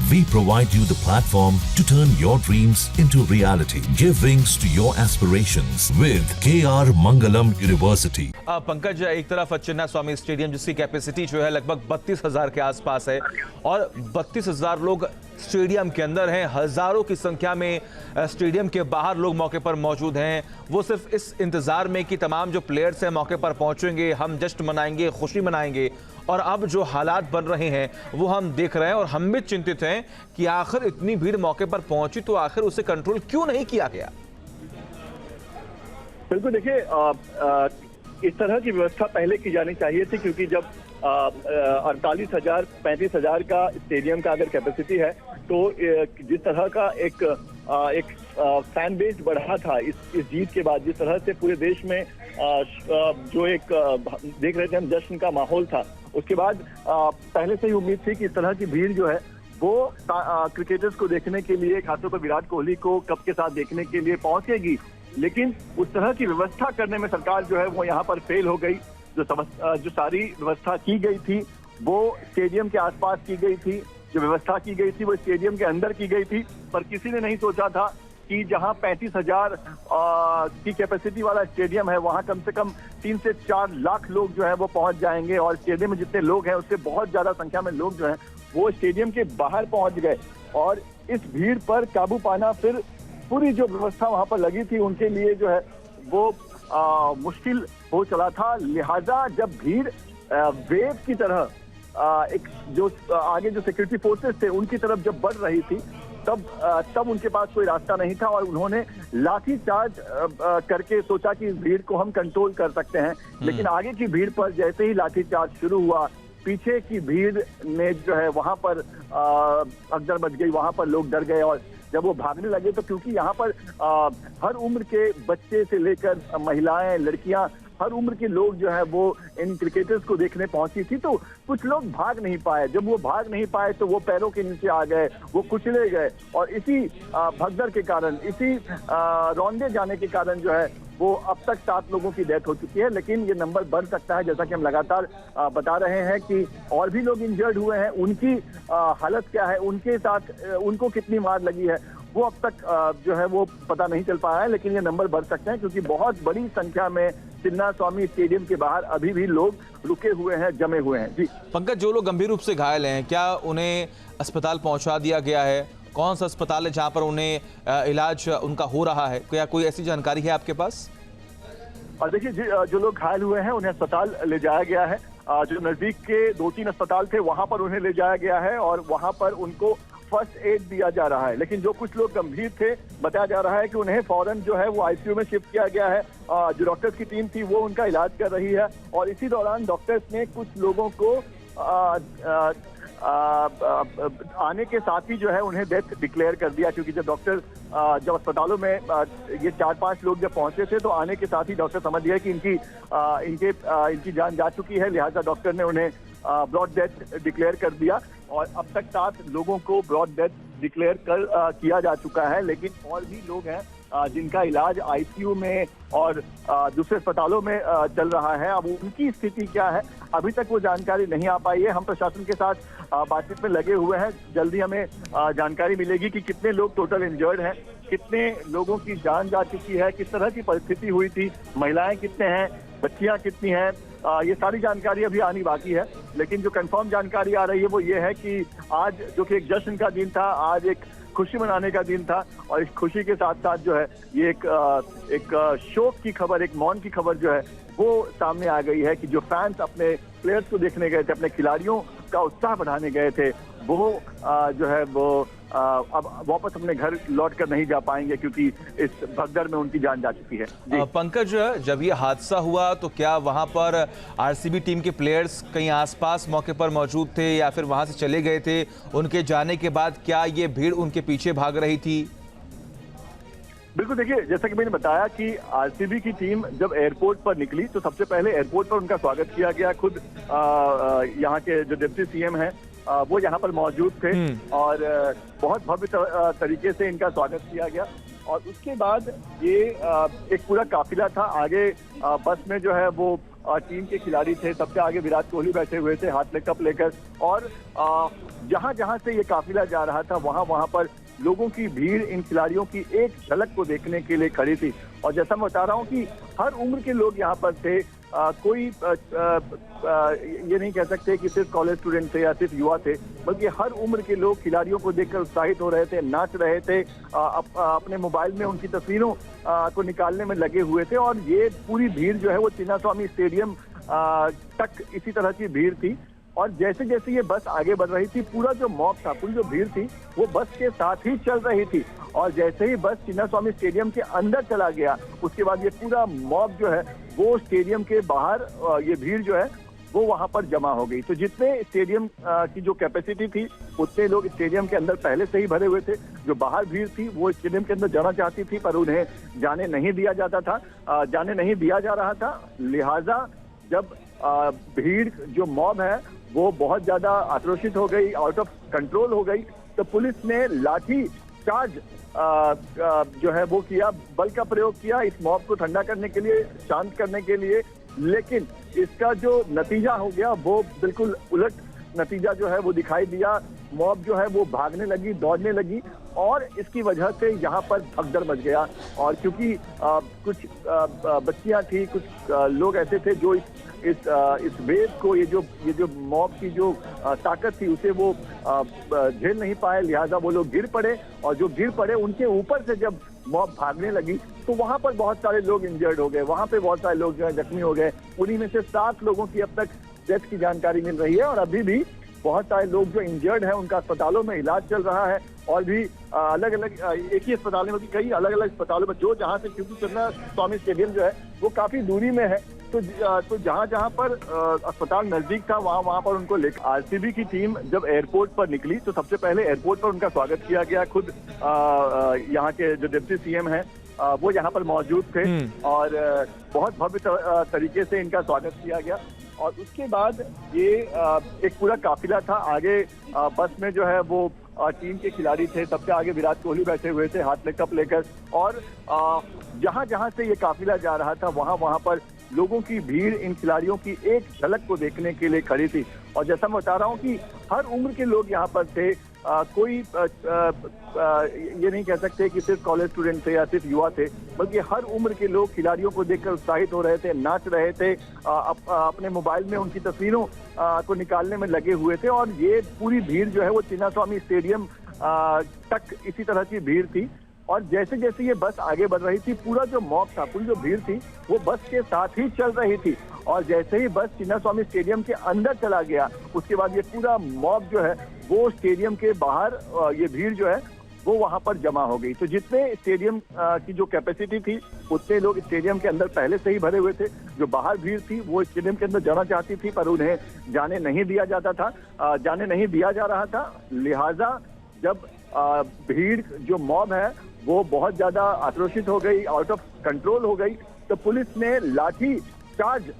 We provide you the platform to turn your dreams into reality. Give wings to your aspirations with KR Mangalam University. Pankaj, एक तरफ चिन्ना स्वामी stadium जिसकी capacity जो है लगभग 32,000 के आसपास है और 32,000 लोग स्टेडियम के अंदर हैं, हजारों की संख्या में स्टेडियम के बाहर लोग मौके पर मौजूद हैं। वो सिर्फ इस इंतजार में कि तमाम जो प्लेयर्स हैं मौके पर पहुंचेंगे, हम जश्न मनाएंगे, खुशी मनाएंगे। और अब जो हालात बन रहे हैं वो हम देख रहे हैं और हम भी चिंतित हैं कि आखिर इतनी भीड़ मौके पर पहुंची तो आखिर उसे कंट्रोल क्यों नहीं किया गया। बिल्कुल, देखिए इस तरह की व्यवस्था पहले की जानी चाहिए थी, क्योंकि जब 48,000 35,000 का स्टेडियम का अगर कैपेसिटी है तो जिस तरह का एक फैन बेस बढ़ा था इस जीत के बाद, जिस तरह से पूरे देश में जो एक देख रहे थे हम जश्न का माहौल था, उसके बाद पहले से ही उम्मीद थी कि इस तरह की भीड़ जो है वो क्रिकेटर्स को देखने के लिए, खासतौर पर विराट कोहली को कप के साथ देखने के लिए पहुंचेगी। लेकिन उस तरह की व्यवस्था करने में सरकार जो है वो यहाँ पर फेल हो गई। जो सारी व्यवस्था की गई थी वो स्टेडियम के आसपास की गई थी, जो व्यवस्था की गई थी वो स्टेडियम के अंदर की गई थी, पर किसी ने नहीं सोचा था कि जहां 35,000 की कैपेसिटी वाला स्टेडियम है वहां कम से कम 3 से 4 लाख लोग जो है वो पहुंच जाएंगे और स्टेडियम में जितने लोग हैं उससे बहुत ज्यादा संख्या में लोग जो हैं वो स्टेडियम के बाहर पहुंच गए। और इस भीड़ पर काबू पाना, फिर पूरी जो व्यवस्था वहां पर लगी थी उनके लिए जो है वो मुश्किल हो चला था। लिहाजा जब भीड़ वेव की तरह एक जो आगे जो सिक्योरिटी फोर्सेस थे उनकी तरफ जब बढ़ रही थी तब उनके पास कोई रास्ता नहीं था और उन्होंने लाठी चार्ज करके सोचा कि इस भीड़ को हम कंट्रोल कर सकते हैं। लेकिन आगे की भीड़ पर जैसे ही लाठी चार्ज शुरू हुआ, पीछे की भीड़ ने जो है वहां पर भगदड़ मच गई, वहां पर लोग डर गए और जब वो भागने लगे तो क्योंकि यहाँ पर हर उम्र के बच्चे से लेकर महिलाएं, लड़कियां, हर उम्र के लोग जो है वो इन क्रिकेटर्स को देखने पहुंची थी, तो कुछ लोग भाग नहीं पाए। जब वो भाग नहीं पाए तो वो पैरों के नीचे आ गए, वो कुचले गए और इसी भगदड़ के कारण, इसी रौंदे जाने के कारण जो है वो अब तक 7 लोगों की डेथ हो चुकी है। लेकिन ये नंबर बढ़ सकता है, जैसा कि हम लगातार बता रहे हैं कि और भी लोग इंजर्ड हुए हैं, उनकी हालत क्या है, उनके साथ उनको कितनी मार लगी है वो अब तक जो है वो पता नहीं चल पाया है। लेकिन ये नंबर बढ़ सकते हैं क्योंकि बहुत बड़ी संख्या में चिन्ना स्वामी स्टेडियम के बाहर अभी भी लोग रुके हुए हैं, जमे हुए हैं। जी पंकज, जो लोग गंभीर रूप से घायल हैं क्या उन्हें अस्पताल पहुंचा दिया गया है? कौन सा अस्पताल है जहां पर उन्हें इलाज उनका हो रहा है? क्या कोई ऐसी जानकारी है आपके पास? और देखिए, जो लोग घायल हुए हैं उन्हें अस्पताल ले जाया गया है। जो नजदीक के 2-3 अस्पताल थे वहां पर उन्हें ले जाया गया है और वहां पर उनको फर्स्ट एड दिया जा रहा है। लेकिन जो कुछ लोग गंभीर थे, बताया जा रहा है कि उन्हें फौरन जो है वो आईसीयू में शिफ्ट किया गया है। जो डॉक्टर्स की टीम थी वो उनका इलाज कर रही है और इसी दौरान डॉक्टर्स ने कुछ लोगों को आने के साथ ही जो है उन्हें डेथ डिक्लेयर कर दिया, क्योंकि जब डॉक्टर जब अस्पतालों में ये 4-5 लोग जब पहुंचे थे तो आने के साथ ही डॉक्टर समझ गए कि इनकी जान जा चुकी है। लिहाजा डॉक्टर ने उन्हें ब्रॉड डेथ डिक्लेयर कर दिया और अब तक 7 लोगों को ब्रॉड डेथ डिक्लेयर किया जा चुका है। लेकिन और भी लोग हैं जिनका इलाज आईसीयू में और दूसरे अस्पतालों में चल रहा है। अब उनकी स्थिति क्या है अभी तक वो जानकारी नहीं आ पाई है। हम प्रशासन के साथ बातचीत में लगे हुए हैं, जल्दी हमें जानकारी मिलेगी कि कितने लोग टोटल इंजर्ड हैं, कितने लोगों की जान जा चुकी है, किस तरह की परिस्थिति हुई थी, महिलाएं कितने हैं, बच्चियां कितनी हैं। ये सारी जानकारी अभी आनी बाकी है। लेकिन जो कंफर्म जानकारी आ रही है वो ये है कि आज जो कि एक जश्न का दिन था, आज एक खुशी मनाने का दिन था और इस खुशी के साथ साथ जो है ये एक शोक की खबर, एक मौन की खबर जो है वो सामने आ गई है कि जो फैंस अपने प्लेयर्स को देखने गए थे, अपने खिलाड़ियों का उत्साह बढ़ाने गए थे, वो जो है वो अब वापस अपने घर लौट कर नहीं जा पाएंगे क्योंकि इस भगदड़ में उनकी जान जा चुकी है। पंकज, जब ये हादसा हुआ तो क्या वहां पर आरसीबी टीम के प्लेयर्स कहीं आसपास मौके पर मौजूद थे या फिर वहां से चले गए थे? उनके जाने के बाद क्या ये भीड़ उनके पीछे भाग रही थी? बिल्कुल, देखिए जैसा कि मैंने बताया कि आरसीबी की टीम जब एयरपोर्ट पर निकली तो सबसे पहले एयरपोर्ट पर उनका स्वागत किया गया। खुद यहाँ के जो डिप्टी सीएम हैं वो यहाँ पर मौजूद थे और बहुत भव्य तरीके से इनका स्वागत किया गया। और उसके बाद ये एक पूरा काफिला था, आगे बस में जो है वो टीम के खिलाड़ी थे। सबसे आगे विराट कोहली बैठे हुए थे हाथ में कप लेकर, और जहां जहां से ये काफिला जा रहा था वहां वहां पर लोगों की भीड़ इन खिलाड़ियों की एक झलक को देखने के लिए खड़ी थी। और जैसा मैं बता रहा हूं कि हर उम्र के लोग यहाँ पर थे। कोई ये नहीं कह सकते कि सिर्फ कॉलेज स्टूडेंट थे या सिर्फ युवा थे, बल्कि हर उम्र के लोग खिलाड़ियों को देखकर उत्साहित हो रहे थे, नाच रहे थे, अपने मोबाइल में उनकी तस्वीरों को निकालने में लगे हुए थे। और ये पूरी भीड़ जो है वो चिन्नास्वामी स्टेडियम तक इसी तरह की भीड़ थी। और जैसे जैसे ये बस आगे बढ़ रही थी, पूरा जो मॉब था, पूरी जो भीड़ थी, वो बस के साथ ही चल रही थी। और जैसे ही बस चिन्नास्वामी स्टेडियम के अंदर चला गया, उसके बाद ये पूरा मॉब जो है वो स्टेडियम के बाहर, ये भीड़ जो है वो वहां पर जमा हो गई। तो जितने स्टेडियम की जो कैपेसिटी थी, उतने लोग स्टेडियम के अंदर पहले से ही भरे हुए थे। जो बाहर भीड़ थी वो स्टेडियम के अंदर जाना चाहती थी, पर उन्हें जाने नहीं दिया जाता था, जाने नहीं दिया जा रहा था। लिहाजा जब भीड़ जो मॉब है वो बहुत ज्यादा आक्रोशित हो गई, आउट ऑफ कंट्रोल हो गई, तो पुलिस ने लाठी चार्ज जो है वो किया, बल का प्रयोग किया इस मॉब को ठंडा करने के लिए, शांत करने के लिए। लेकिन इसका जो नतीजा हो गया वो बिल्कुल उलट नतीजा जो है वो दिखाई दिया। मॉब जो है वो भागने लगी, दौड़ने लगी, और इसकी वजह से यहाँ पर भगदड़ मच गया। और क्योंकि कुछ बच्चियां थी, कुछ लोग ऐसे थे जो इस वेव को, ये जो मॉब की जो ताकत थी उसे वो झेल नहीं पाए, लिहाजा वो लोग गिर पड़े। और जो गिर पड़े उनके ऊपर से जब मॉब भागने लगी तो वहां पर बहुत सारे लोग इंजर्ड हो गए, वहां पे बहुत सारे लोग जो है जख्मी हो गए। उन्हीं में से 7 लोगों की अब तक डेथ की जानकारी मिल रही है, और अभी भी बहुत सारे लोग जो इंजर्ड हैं उनका अस्पतालों में इलाज चल रहा है। और भी अलग अलग, एक ही अस्पताल में, कई अलग अलग अस्पतालों में, जो जहां से, क्योंकि चिन्नास्वामी स्टेडियम जो है वो काफी दूरी में है, तो जहां जहां पर अस्पताल नजदीक था वहां पर उनको लेकर आरसीबी की टीम जब एयरपोर्ट पर निकली तो सबसे पहले एयरपोर्ट पर उनका स्वागत किया गया। खुद यहाँ के जो डिप्टी सीएम हैं वो यहाँ पर मौजूद थे, और बहुत भव्य तरीके से इनका स्वागत किया गया। और उसके बाद ये एक पूरा काफिला था। आगे बस में जो है वो टीम के खिलाड़ी थे। सबसे आगे विराट कोहली बैठे हुए थे हाथ में कप लेकर, और जहां जहां से ये काफिला जा रहा था वहां वहां पर लोगों की भीड़ इन खिलाड़ियों की एक झलक को देखने के लिए खड़ी थी। और जैसा मैं बता रहा हूं कि हर उम्र के लोग यहाँ पर थे। कोई ये नहीं कह सकते कि सिर्फ कॉलेज स्टूडेंट थे या सिर्फ युवा थे, बल्कि हर उम्र के लोग खिलाड़ियों को देखकर उत्साहित हो रहे थे, नाच रहे थे, अपने मोबाइल में उनकी तस्वीरों को निकालने में लगे हुए थे। और ये पूरी भीड़ जो है वो चिन्नास्वामी स्टेडियम तक इसी तरह की भीड़ थी। और जैसे जैसे ये बस आगे बढ़ रही थी, पूरा जो मॉब था, पूरी जो भीड़ थी, वो बस के साथ ही चल रही थी। और जैसे ही बस चिन्नास्वामी स्टेडियम के अंदर चला गया, उसके बाद ये पूरा मॉब जो है वो स्टेडियम के बाहर, ये भीड़ जो है वो वहां पर जमा हो गई। तो जितने स्टेडियम की जो कैपेसिटी थी, उतने लोग स्टेडियम के अंदर पहले से ही भरे हुए थे। जो बाहर भीड़ थी वो स्टेडियम के अंदर जाना चाहती थी, पर उन्हें जाने नहीं दिया जाता था, जाने नहीं दिया जा रहा था। लिहाजा जब भीड़ जो मॉब है वो बहुत ज्यादा आक्रोशित हो गई, आउट ऑफ कंट्रोल हो गई, तो पुलिस ने लाठी चार्ज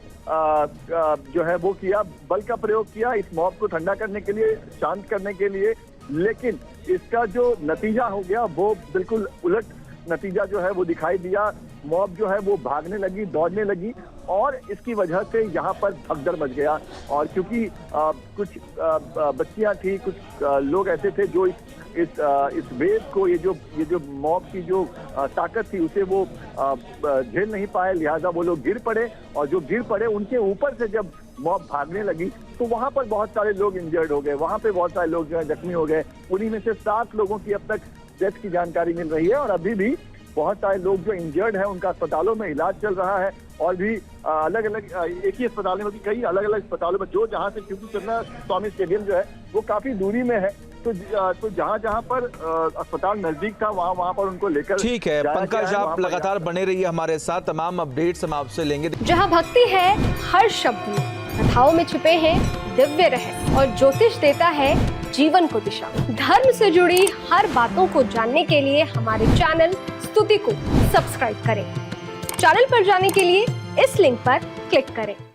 जो है वो किया, बल का प्रयोग किया इस मॉब को ठंडा करने के लिए, शांत करने के लिए। लेकिन इसका जो नतीजा हो गया वो बिल्कुल उलट नतीजा जो है वो दिखाई दिया। मॉब जो है वो भागने लगी, दौड़ने लगी, और इसकी वजह से यहाँ पर भगदड़ मच गया। और क्योंकि कुछ बच्चियां थी, कुछ लोग ऐसे थे जो इस वेव को, ये जो मॉब की जो ताकत थी उसे वो झेल नहीं पाए, लिहाजा वो लोग गिर पड़े। और जो गिर पड़े उनके ऊपर से जब मॉब भागने लगी तो वहां पर बहुत सारे लोग इंजर्ड हो गए, वहां पे बहुत सारे लोग जो है जख्मी हो गए। उन्हीं में से 7 लोगों की अब तक डेथ की जानकारी मिल रही है, और अभी भी बहुत सारे लोग जो इंजर्ड हैं उनका अस्पतालों में इलाज चल रहा है। और भी अलग अलग, एक ही अस्पताल में, कई अलग अलग अस्पतालों में, जो जहां से, क्योंकि चिन्नास्वामी स्टेडियम जो है वो काफी दूरी में है, तो जहां जहां पर अस्पताल नजदीक था वहां पर उनको लेकर। ठीक है पंकज, आप लगातार बने रहिए हमारे साथ, तमाम अपडेट्स हम आपसे लेंगे। जहां भक्ति है हर शब्द में, कथाओं में छुपे हैं दिव्य रहस्य, और ज्योतिष देता है जीवन को दिशा। धर्म से जुड़ी हर बातों को जानने के लिए हमारे चैनल स्तुति को सब्सक्राइब करें। चैनल पर जाने के लिए इस लिंक पर क्लिक करें।